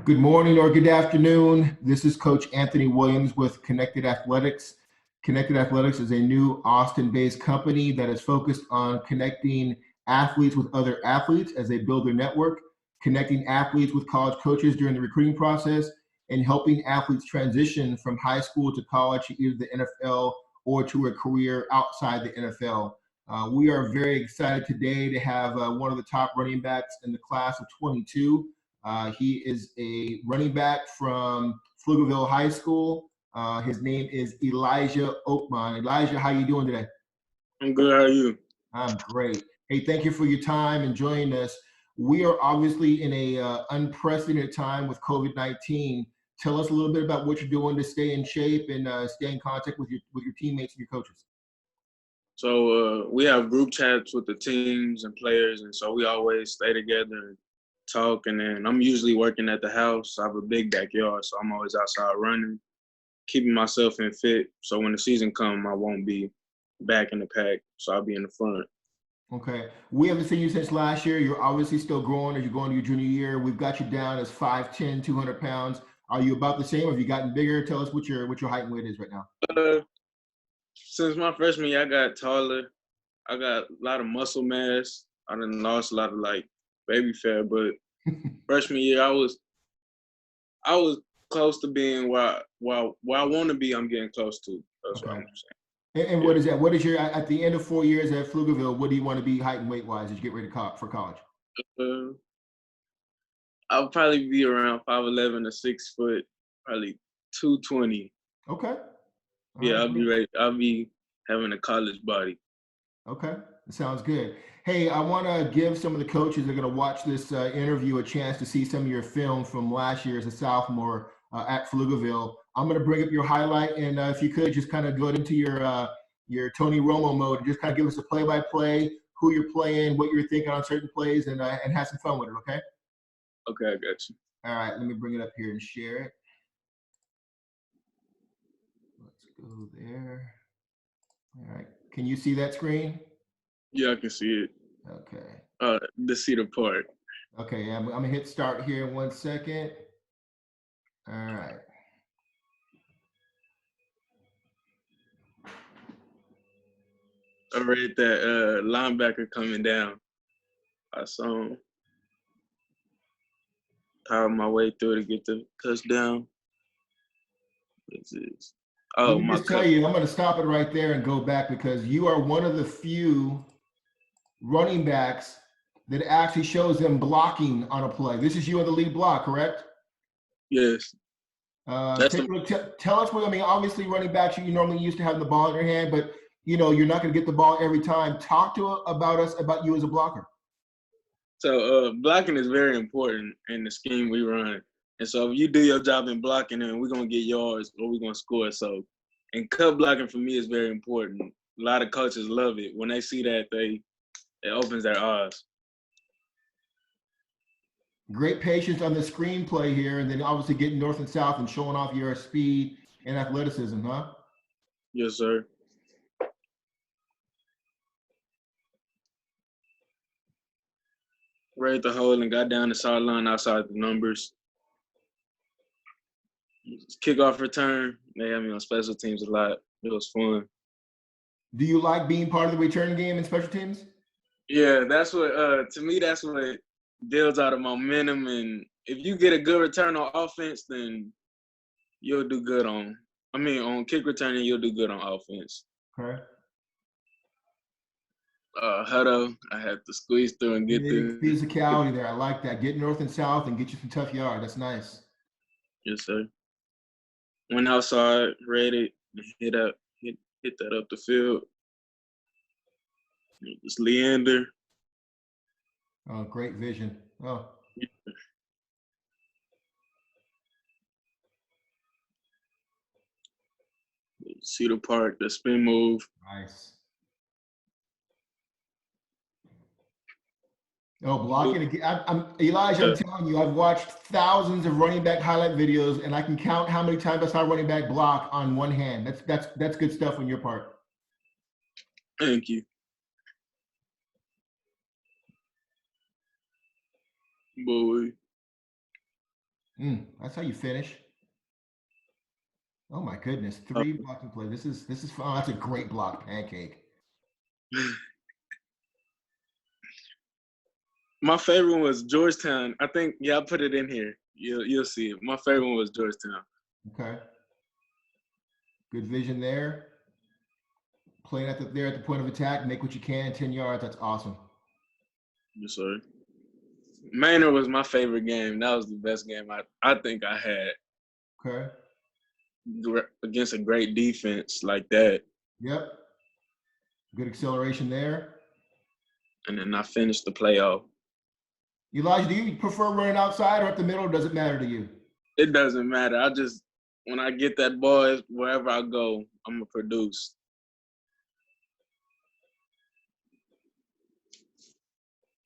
Good morning or good afternoon. This is Coach Anthony Williams with Connected Athletics. Connected Athletics is a new Austin-based company that is focused on connecting athletes with other athletes as they build their network, connecting athletes with college coaches during the recruiting process, and helping athletes transition from high school to college to either the NFL or to a career outside the NFL. We are very excited today to have one of the top running backs in the class of 22. He is a running back from Pflugerville High School. His name is Elijah Oakmon. Elijah, how you doing today? I'm good. How are you? I'm great. Hey, thank you for your time and joining us. We are obviously in a unprecedented time with COVID-19. Tell us a little bit about what you're doing to stay in shape and stay in contact with your teammates and your coaches. So we have group chats with the teams and players, and so we always stay together and talk. And then I'm usually working at the house. I have a big backyard, so I'm always outside running, keeping myself in fit. So when the season comes, I won't be back in the pack, so I'll be in the front. Okay. We haven't seen you since last year. You're obviously still growing as you're going to your junior year. We've got you down as 5'10", 200 pounds. Are you about the same? Have you gotten bigger? Tell us what your height and weight is right now. Since my freshman year, I got taller. I got a lot of muscle mass. I done lost a lot of baby fat, but freshman year I was close to being where I want to be. I'm getting close to. That's Okay. what I'm saying. And what is that? What is your at the end of 4 years at Pflugerville? What do you want to be height and weight wise as you get ready for college? I'll probably be around 5'11" to 6 foot, probably 220. Okay. All yeah, right. I'll be ready. I'll be having a college body. Okay, that sounds good. Hey, I want to give some of the coaches that are going to watch this interview a chance to see some of your film from last year as a sophomore at Pflugerville. I'm going to bring up your highlight, and if you could just kind of go into your Tony Romo mode and just kind of give us a play-by-play, who you're playing, what you're thinking on certain plays, and have some fun with it. Okay. Okay, I got you. All right, let me bring it up here and share it. Let's go there. All right, can you see that screen? Yeah, I can see it. Okay. The cedar part. Okay, I'm gonna hit start here in 1 second. All right. I read that linebacker coming down. I saw him. Powered my way through to get the touchdown. This is. Let me just tell you, I'm going to stop it right there and go back because you are one of the few running backs that actually shows them blocking on a play. This is you on the lead block, correct? Yes. Tell us what, I mean, obviously running backs, you normally used to have the ball in your hand, but you're not going to get the ball every time. Talk to about you as a blocker. So blocking is very important in the scheme we run. And so if you do your job in blocking, then we're going to get yards or we're going to score. So, and cut blocking for me is very important. A lot of coaches love it. When they see that, it opens their eyes. Great patience on the screenplay here, and then obviously getting north and south and showing off your speed and athleticism, huh? Yes, sir. Right the hole and got down the sideline outside the numbers. Kickoff return. They had me on special teams a lot. It was fun. Do you like being part of the return game in special teams? Yeah, that's what to me that's what builds out of momentum. And if you get a good return on offense, then you'll do good on kick returning, you'll do good on offense. Okay. Huddle, I had to squeeze through and get through. Physicality there. I like that. Get north and south and get you some tough yard. That's nice. Yes, sir. Went outside, read it, hit that up the field. It's Leander. Oh, great vision. Oh. Yeah. Cedar Park, the spin move. Nice. Oh, blocking again. Elijah, I'm telling you, I've watched thousands of running back highlight videos, and I can count how many times I saw a running back block on one hand. That's good stuff on your part. Thank you. Boy. That's how you finish. Oh my goodness, 3 blocking play. This is fun. Oh, that's a great block pancake. My favorite one was Georgetown. I think, I put it in here. You'll see it. My favorite one was Georgetown. Okay. Good vision there. Playing at the point of attack, make what you can, 10 yards. That's awesome. Yes, sir. Manor was my favorite game. That was the best game I think I had. Okay. Against a great defense like that. Yep. Good acceleration there. And then I finished the playoff. Elijah, do you prefer running outside or at the middle? Or does it matter to you? It doesn't matter. When I get that ball, wherever I go, I'm going to produce.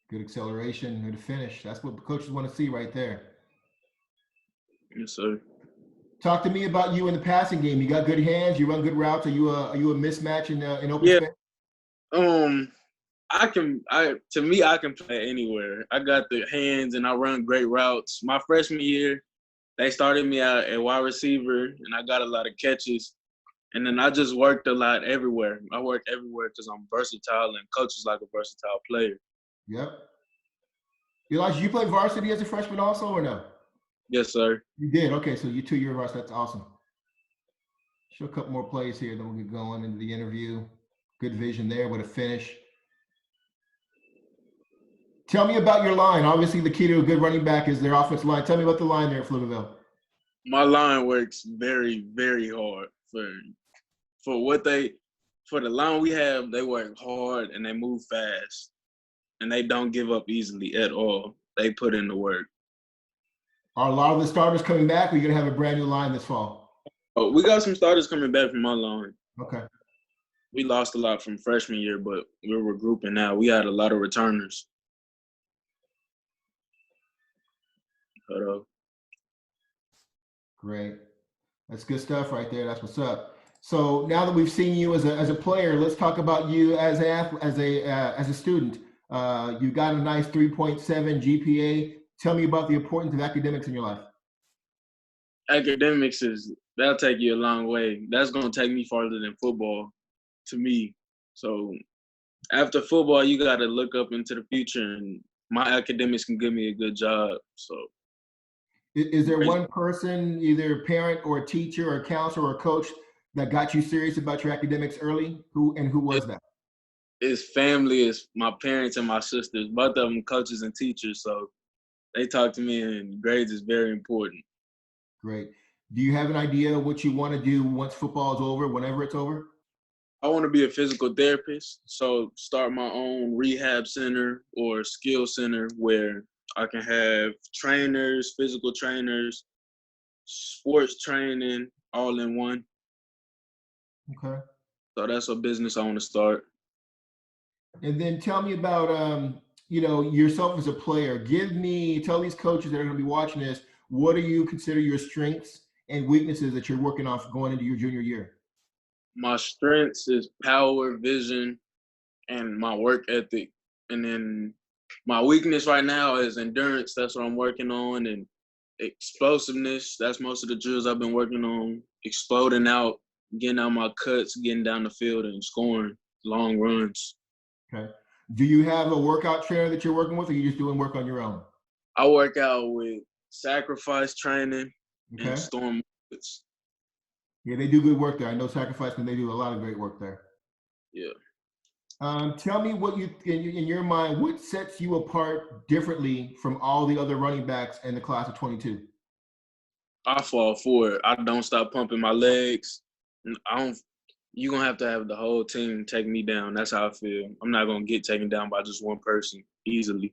Good acceleration, good finish. That's what the coaches want to see right there. Yes, sir. Talk to me about you in the passing game. You got good hands. You run good routes. Are you a mismatch in open space? To me, I can play anywhere. I got the hands and I run great routes. My freshman year, they started me out at wide receiver and I got a lot of catches. And then I just worked a lot everywhere. I worked everywhere because I'm versatile and coaches like a versatile player. Yep. Elijah, you played varsity as a freshman also or no? Yes, sir. You did. Okay, so you 2-year varsity. That's awesome. Show a couple more plays here, then we'll get going into the interview. Good vision there with a finish. Tell me about your line. Obviously, the key to a good running back is their offensive line. Tell me about the line there at Pflugerville. My line works very, very hard for the line we have. They work hard and they move fast, and they don't give up easily at all. They put in the work. Are a lot of the starters coming back, or are you gonna have a brand new line this fall? Oh, we got some starters coming back from my line. Okay. We lost a lot from freshman year, but we're regrouping now. We had a lot of returners. Great. That's good stuff right there. That's what's up. So now that we've seen you as a player, let's talk about you as a student. You got a nice 3.7 GPA. Tell me about the importance of academics in your life. Academics that'll take you a long way. That's gonna take me farther than football, to me. So after football, you got to look up into the future, and my academics can give me a good job. So, is there one person, either a parent or a teacher or a counselor or a coach, that got you serious about your academics early? Who was that? It's family. It's my parents and my sisters. Both of them coaches and teachers. So they talk to me, and grades is very important. Great. Do you have an idea what you want to do once football is over, whenever it's over? I want to be a physical therapist, so start my own rehab center or skill center where I can have trainers, physical trainers, sports training, all in one. Okay. So that's a business I want to start. And then tell me about yourself as a player. Tell these coaches that are going to be watching this, what do you consider your strengths and weaknesses that you're working off going into your junior year? My strengths is power, vision, and my work ethic. And then my weakness right now is endurance. That's what I'm working on. And explosiveness. That's most of the drills I've been working on. Exploding out, getting out my cuts, getting down the field and scoring long runs. Okay. Do you have a workout trainer that you're working with, or are you just doing work on your own? I work out with Sacrifice Training and Storm. Yeah, they do good work there. I know Sacrifice, and they do a lot of great work there. Yeah. Tell me what in your mind, what sets you apart differently from all the other running backs in the class of 22? I fall for it. I don't stop pumping my legs. You're going to have the whole team take me down. That's how I feel. I'm not going to get taken down by just one person easily.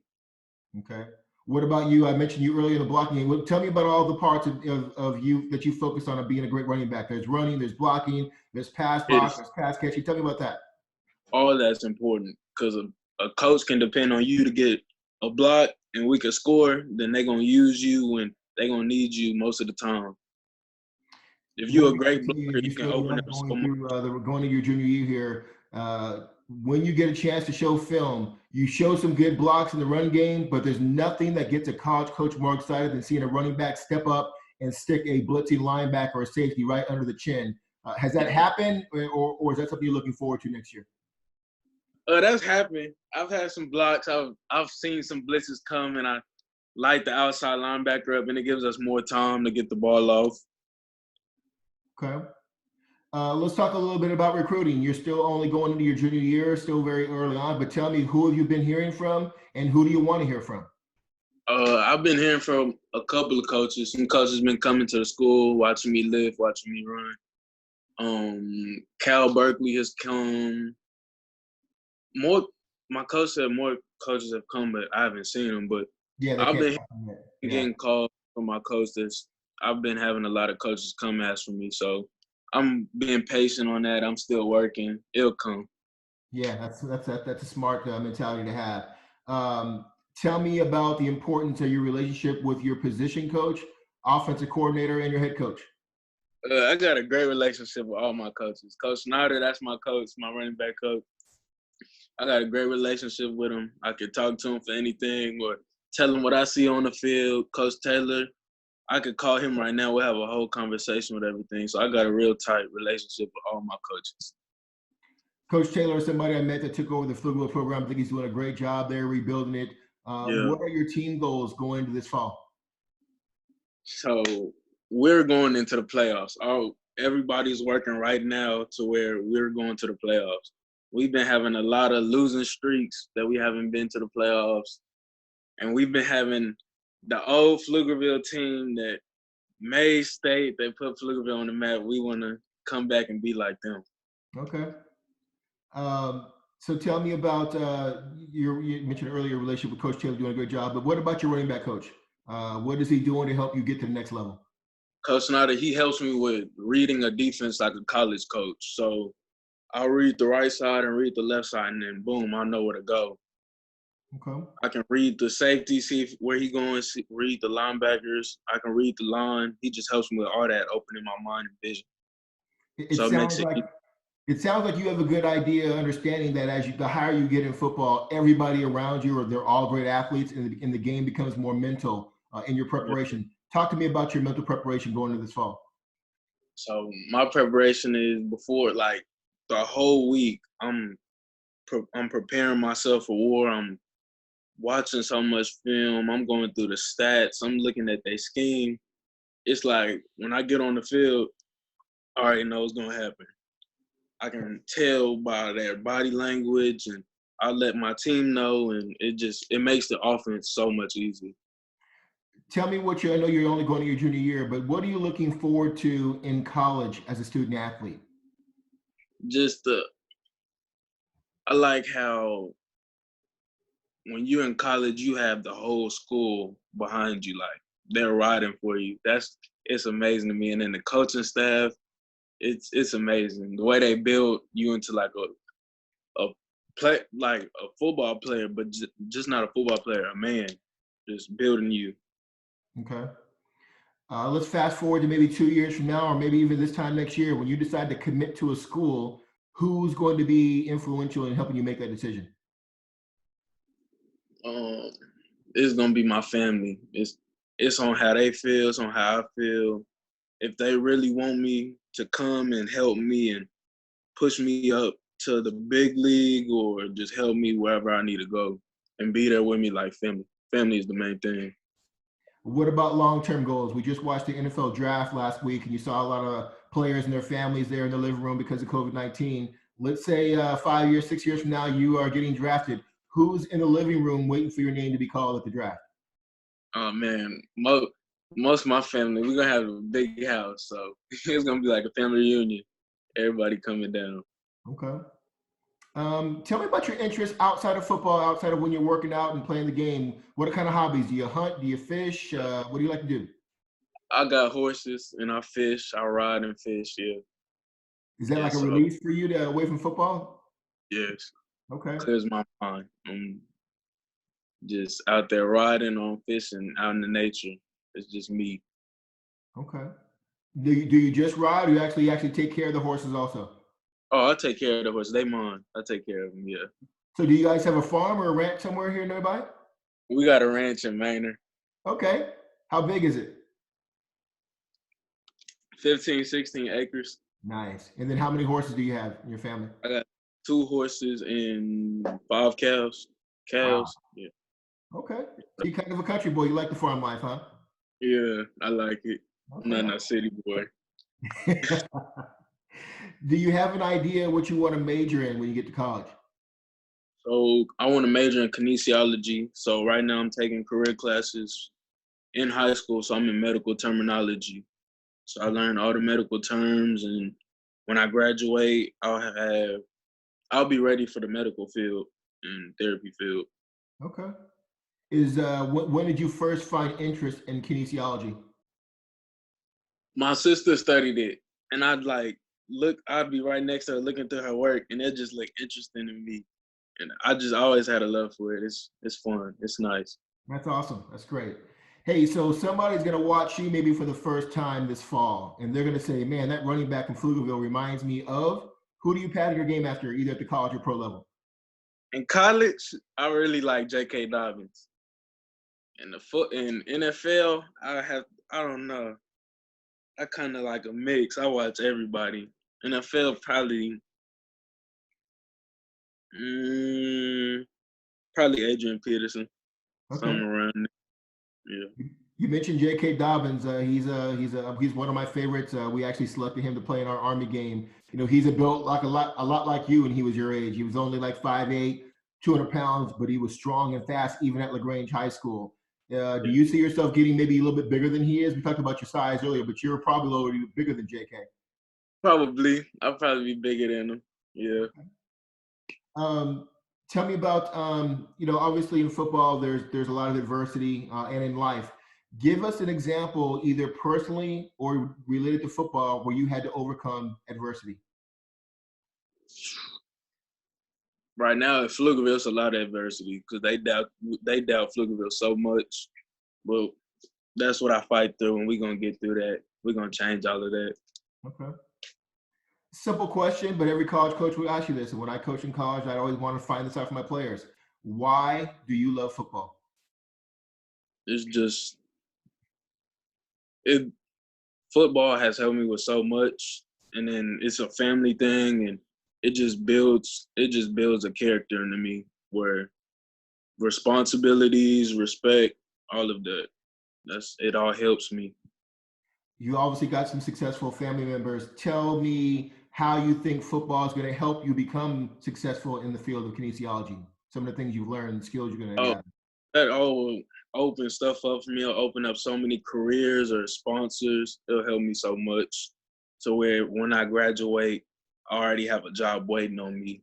Okay. What about you? I mentioned you earlier in the blocking game. Tell me about all the parts of you that you focus on being a great running back. There's running, there's blocking, there's pass block, there's pass catching. Tell me about that. All that's important because a coach can depend on you to get a block and we can score, then they're going to use you and they're going to need you most of the time. If you're a great blocker, you can open up so much. Going to your junior year here, when you get a chance to show film, you show some good blocks in the run game, but there's nothing that gets a college coach more excited than seeing a running back step up and stick a blitzing linebacker or safety right under the chin. Has that happened, or is that something you're looking forward to next year? That's happened. I've had some blocks. I've seen some blitzes come, and I light the outside linebacker up, and it gives us more time to get the ball off. Okay. Let's talk a little bit about recruiting. You're still only going into your junior year, still very early on, but tell me, who have you been hearing from, and who do you want to hear from? I've been hearing from a couple of coaches. Some coaches been coming to the school, watching me lift, watching me run. Cal Berkeley has come. My coach said more coaches have come, but I haven't seen them. But Yeah, I've been getting calls from my coaches. I've been having a lot of coaches come ask for me, so I'm being patient on that. I'm still working. It'll come. Yeah, that's a smart mentality to have. Tell me about the importance of your relationship with your position coach, offensive coordinator, and your head coach. I got a great relationship with all my coaches. Coach Snyder, that's my coach, my running back coach. I got a great relationship with him. I can talk to him for anything or tell him what I see on the field. Coach Taylor, I could call him right now. We'll have a whole conversation with everything. So I got a real tight relationship with all my coaches. Coach Taylor is somebody I met that took over the Pflugerville program. I think he's doing a great job there, rebuilding it. What are your team goals going into this fall? So we're going into the playoffs. Everybody's working right now to where we're going to the playoffs. We've been having a lot of losing streaks that we haven't been to the playoffs. And we've been having the old Pflugerville team that made state, they put Pflugerville on the map. We want to come back and be like them. Okay. So tell me about you mentioned earlier relationship with Coach Taylor doing a great job, but what about your running back coach? What is he doing to help you get to the next level? Coach Snyder, he helps me with reading a defense like a college coach. So I'll read the right side and read the left side, and then boom, I know where to go. Okay. I can read the safety, see where he going, read the linebackers. I can read the line. He just helps me with all that, opening my mind and vision. It sounds like you have a good idea, understanding that the higher you get in football, everybody around you, they're all great athletes, and the game becomes more mental in your preparation. Yeah. Talk to me about your mental preparation going into this fall. So my preparation is before, like, the whole week, I'm preparing myself for war. I'm watching so much film. I'm going through the stats. I'm looking at their scheme. It's like when I get on the field, I already know what's going to happen. I can tell by their body language, and I let my team know, and it makes the offense so much easier. Tell me I know you're only going to your junior year, but what are you looking forward to in college as a student athlete? I like how when you're in college, you have the whole school behind you, like they're riding for you. It's amazing to me. And then the coaching staff, it's amazing. The way they build you into like a football player, but just not a football player, a man, just building you. Okay. Let's fast forward to maybe 2 years from now, or maybe even this time next year, when you decide to commit to a school. Who's going to be influential in helping you make that decision? It's gonna be my family. It's on how they feel. It's on how I feel. If they really want me to come and help me and push me up to the big league, or just help me wherever I need to go and be there with me, like family. Family is the main thing. What about long-term goals? We just watched the NFL draft last week, and you saw a lot of players and their families there in the living room because of COVID-19. Let's say 5 years, 6 years from now, you are getting drafted. Who's in the living room waiting for your name to be called at the draft? Oh, man. Most of my family, we're going to have a big house, so it's going to be like a family reunion. Everybody coming down. Okay. Tell me about your interests outside of football, outside of when you're working out and playing the game. What kind of hobbies? Do you hunt? Do you fish? What do you like to do? I got horses and I fish. I ride and fish, yeah. Is that like a release for you away from football? Yes. Okay. Clears my mind. I'm just out there riding, on fishing, out in the nature. It's just me. Okay. Do you just ride, or you actually take care of the horses also? Oh, I take care of the horse. They mine. I take care of them. Yeah. So do you guys have a farm or a ranch somewhere here nearby? We got a ranch in Manor. Okay. How big is it? 15, 16 acres. Nice. And then how many horses do you have in your family? I got 2 horses and 5 cows. Wow. Yeah. Okay. So you're kind of a country boy. You like the farm life, huh? Yeah, I like it. I'm Okay. not a city boy. Do you have an idea what you want to major in when you get to college? So I want to major in kinesiology. So right now I'm taking career classes in high school. So I'm in medical terminology. So I learn all the medical terms, and when I graduate, I'll be ready for the medical field and therapy field. Okay. When did you first find interest in kinesiology? My sister studied it, and I'd be right next to her looking through her work, and it just looked interesting to me. And I just always had a love for it. It's fun. It's nice. That's awesome. That's great. Hey, so somebody's going to watch you maybe for the first time this fall, and they're going to say, man, that running back from Pflugerville reminds me of, who do you pattern your game after, either at the college or pro level? In college, I really like J.K. Dobbins. In NFL, I don't know. I kind of like a mix. I watch everybody. NFL mm, probably Adrian Peterson, Okay. somewhere around there. Yeah. You mentioned J.K. Dobbins. He's one of my favorites. We actually selected him to play in our Army game. You know, he's built like a lot like you when he was your age. He was only like 5'8", 200 pounds, but he was strong and fast even at LaGrange High School. Do you see yourself getting maybe a little bit bigger than he is? We talked about your size earlier, but you're probably already bigger than J.K. Probably. I'll probably be bigger than him. Yeah. Um, Tell me about obviously in football there's a lot of adversity and in life. Give us an example, either personally or related to football, where you had to overcome adversity. Right now at Pflugerville, it's a lot of adversity because they doubt Pflugerville so much. But that's what I fight through, and we're gonna get through that. We're gonna change all of that. Okay. Simple question, but every college coach will ask you this. And when I coach in college, I always want to find this out for my players. Why do you love football? It's just it. Football has helped me with so much, and then it's a family thing, and it just builds a character into me where responsibilities, respect, all of that. It all helps me. You obviously got some successful family members. Tell me how you think football is going to help you become successful in the field of kinesiology. Some of the things you've learned, skills you're going to Oh, gather. that all open stuff up for me. It'll open up so many careers or sponsors. It'll help me so much. So where when I graduate, I already have a job waiting on me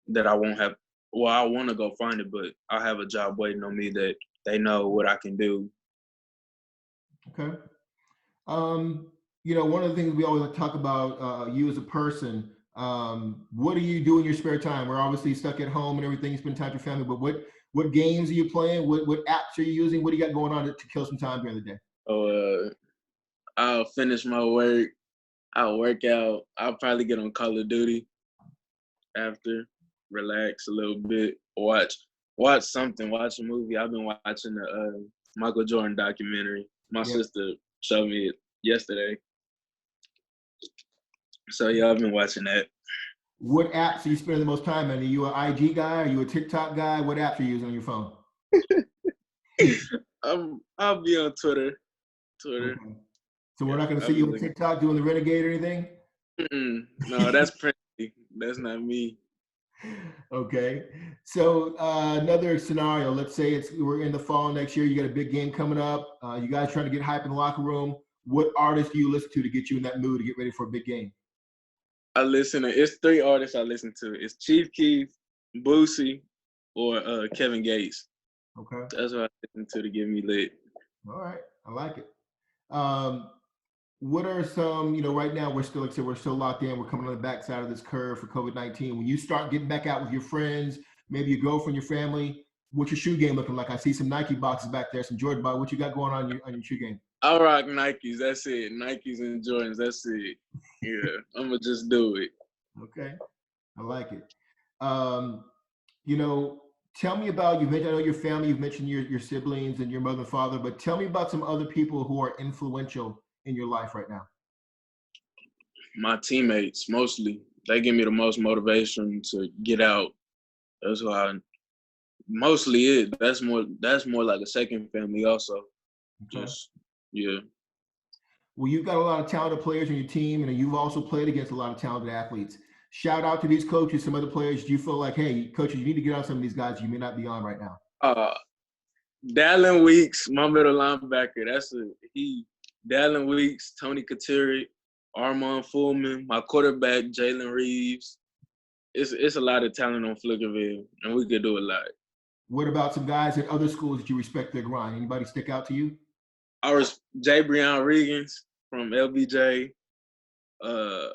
that I won't have. Well, I want to go find it, but I have a job waiting on me that they know what I can do. Okay. One of the things we always talk about you as a person. What do you do in your spare time? We're obviously stuck at home and everything, spend time with your family. But what games are you playing? What apps are you using? What do you got going on to kill some time during the day? So I'll finish my work. I'll work out. I'll probably get on Call of Duty after, relax a little bit, watch something, watch a movie. I've been watching the Michael Jordan documentary. My Yeah. sister showed me it yesterday. So yeah, I've been watching that. What apps are you spending the most time on? Are you an IG guy? Are you a TikTok guy? What apps are you using on your phone? I'll be on Twitter. Okay. So we're Yeah, not going to I'll see be you on looking. TikTok doing the renegade or anything? No, that's pretty. That's not me. Okay. So another scenario, let's say we're in the fall next year, you got a big game coming up. You guys trying to get hype in the locker room. What artists do you listen to get you in that mood to get ready for a big game? It's 3 artists I listen to. It's Chief Keef, Boosie, or Kevin Gates. Okay. That's what I listen to get me lit. All right. I like it. What are some, right now we're still, like I said, we're still locked in. We're coming on the backside of this curve for COVID-19. When you start getting back out with your friends, maybe your girlfriend, your family, what's your shoe game looking like? I see some Nike boxes back there, some Jordan boxes. What you got going on your shoe game? I rock Nikes. That's it. Nikes and Jordans. That's it. Yeah, I'm gonna just do it. Okay, I like it. Um, you know, tell me about, you mentioned, I know your family, you've mentioned your siblings and your mother and father, but tell me about some other people who are influential in your life right now. My teammates, mostly, they give me the most motivation to get out. That's why mostly it. That's more like a second family also. Okay. Just yeah. Well, you've got a lot of talented players on your team, and you've also played against a lot of talented athletes. Shout out to these coaches, some other players. Do you feel like, hey, coaches, you need to get on some of these guys you may not be on right now? Uh Dallin Weeks, my middle linebacker. That's a he. Dallin Weeks, Tony Kateri, Armand Fullman, my quarterback, Jalen Reeves. It's a lot of talent on Pflugerville, and we could do a lot. What about some guys at other schools that you respect their grind? Anybody stick out to you? J. Breon Regans from LBJ, uh,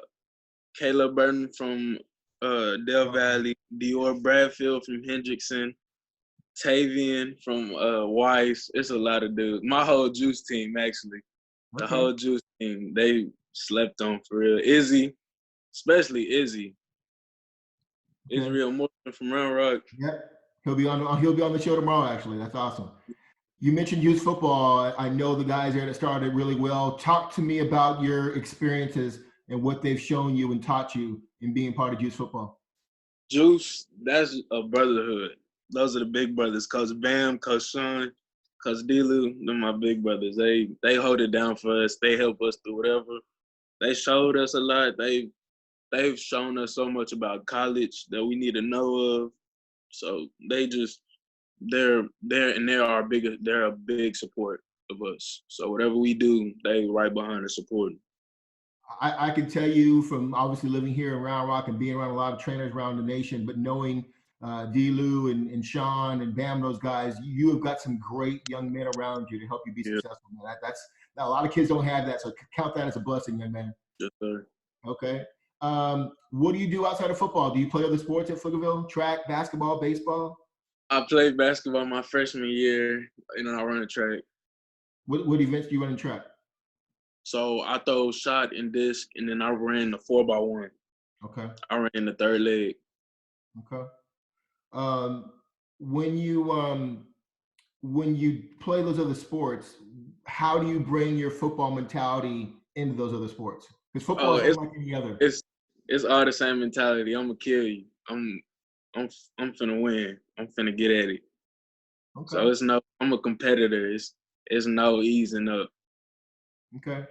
Caleb Burton from Del Valley, Dior Bradfield from Hendrickson, Tavian from Weiss. It's a lot of dudes. My whole juice team, actually. The Okay. whole juice team, they slept on for real. Izzy, especially Izzy. Okay. Israel Morgan from Round Rock. Yep. He'll be on the show tomorrow, actually. That's awesome. You mentioned youth football. I know the guys there that started really well. Talk to me about your experiences and what they've shown you and taught you in being part of youth football. Juice, that's a brotherhood. Those are the big brothers. Coach Bam, Coach Sean, Coach Delu, they're my big brothers. They hold it down for us. They help us through whatever. They showed us a lot. They've shown us so much about college that we need to know of. So they're a big support of us. So whatever we do, they right behind us supporting. I can tell you from obviously living here in Round Rock and being around a lot of trainers around the nation, but knowing D-Lou and Sean and Bam, those guys, you have got some great young men around you to help you be Yeah, successful. Man. That's now, a lot of kids don't have that, so count that as a blessing, young man. yes, sir. Okay. What do you do outside of football? Do you play other sports at Pflugerville? Track, basketball, baseball? I played basketball my freshman year, and I run a track. What events do you run in track? So I throw shot and disc, and then I ran the 4x1. Okay. I ran the third leg. Okay. Um, when you when you play those other sports, how do you bring your football mentality into those other sports? Because football Oh, is unlike any other. it's all the same mentality. I'm gonna kill you. I'm I'm finna win. I'm finna get at it. Okay. So I'm a competitor. It's no easing up. Okay.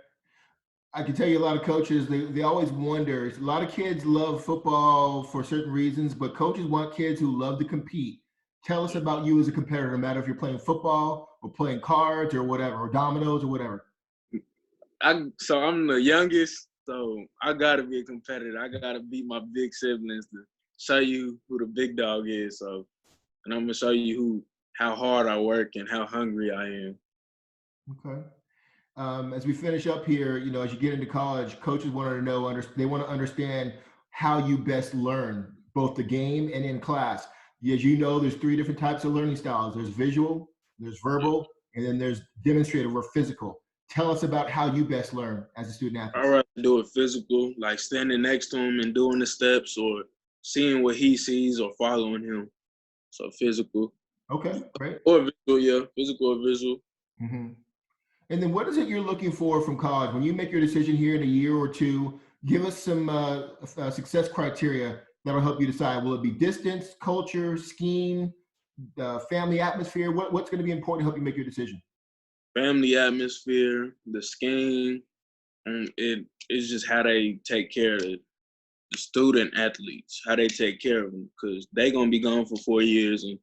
I can tell you a lot of coaches, they always wonder. A lot of kids love football for certain reasons, but coaches want kids who love to compete. Tell us about you as a competitor, no matter if you're playing football or playing cards or whatever, or dominoes or whatever. So I'm the youngest, so I gotta be a competitor. I gotta beat my big siblings to show you who the big dog is. So, and I'm gonna show you how hard I work and how hungry I am. Okay. As we finish up here, as you get into college, coaches want to know, they want to understand how you best learn both the game and in class. As you know, there's three different types of learning styles. There's visual, there's verbal, and then there's demonstrative or physical. Tell us about how you best learn as a student I'd athlete. rather do it physical, like standing next to him and doing the steps, or seeing what he sees or following him. So physical Okay, great. or visual, yeah, physical or visual. Hmm. And then what is it you're looking for from college? When you make your decision here in a year or two, give us some success criteria that'll help you decide. Will it be distance, culture, scheme, family atmosphere? What's going to be important to help you make your decision? Family atmosphere, the scheme, and it's just how they take care of the student athletes, how they take care of them, because they gonna be gone for 4 years, and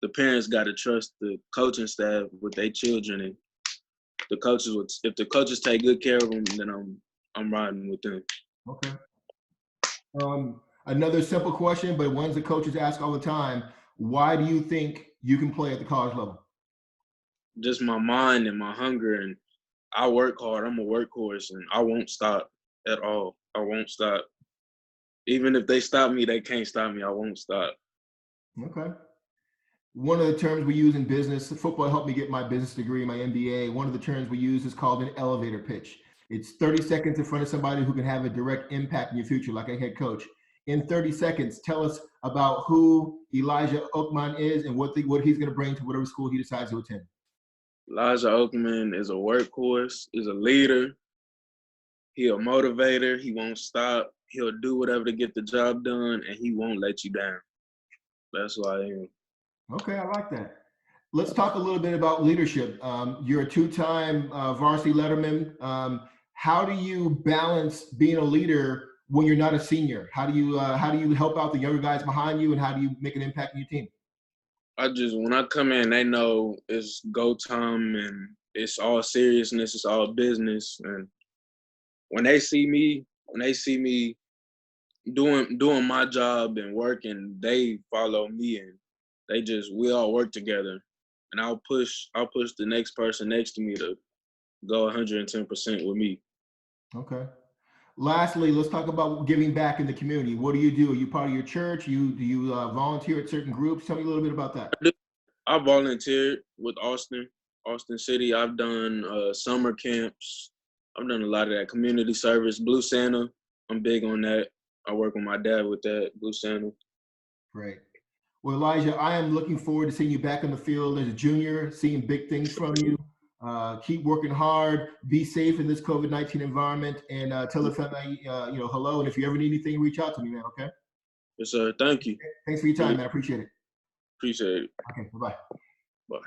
the parents got to trust the coaching staff with their children, and the coaches would, if the coaches take good care of them, then I'm riding with them. Okay. Another simple question, but ones that coaches ask all the time. Why do you think you can play at the college level? Just my mind and my hunger, and I work hard. I'm a workhorse, and I won't stop at all. I won't stop. Even if they stop me, they can't stop me. I won't stop. Okay. One of the terms we use in business, football helped me get my business degree, my MBA. One of the terms we use is called an elevator pitch. It's 30 seconds in front of somebody who can have a direct impact in your future, like a head coach. in 30 seconds, tell us about who Elijah Oakmon is and what he's going to bring to whatever school he decides to attend. Elijah Oakman is a workhorse, is a leader. He a motivator. He won't stop. He'll do whatever to get the job done, and he won't let you down. That's who I am. Okay, I like that. Let's talk a little bit about leadership. You're a two-time varsity letterman. How do you balance being a leader when you're not a senior? How do you help out the younger guys behind you, and how do you make an impact in your team? When I come in, they know it's go time and it's all seriousness, it's all business. And when they see me doing my job and working, they follow me, and we all work together. And I'll push the next person next to me to go 110% with me. Okay. Lastly, let's talk about giving back in the community. What do? Are you part of your church? Do you volunteer at certain groups? Tell me a little bit about that. I volunteered with Austin City. I've done summer camps. I've done a lot of that community service. Blue Santa, I'm big on that. I work with my dad with that, Blue Santa. Great. Well, Elijah, I am looking forward to seeing you back on the field as a junior, seeing big things from you. Keep working hard. Be safe in this COVID-19 environment, and tell the family, hello. And if you ever need anything, reach out to me, man. Okay. Yes, sir. Thank you. Thanks for your time, man. I appreciate it. Appreciate it. Okay. Bye-bye. Bye.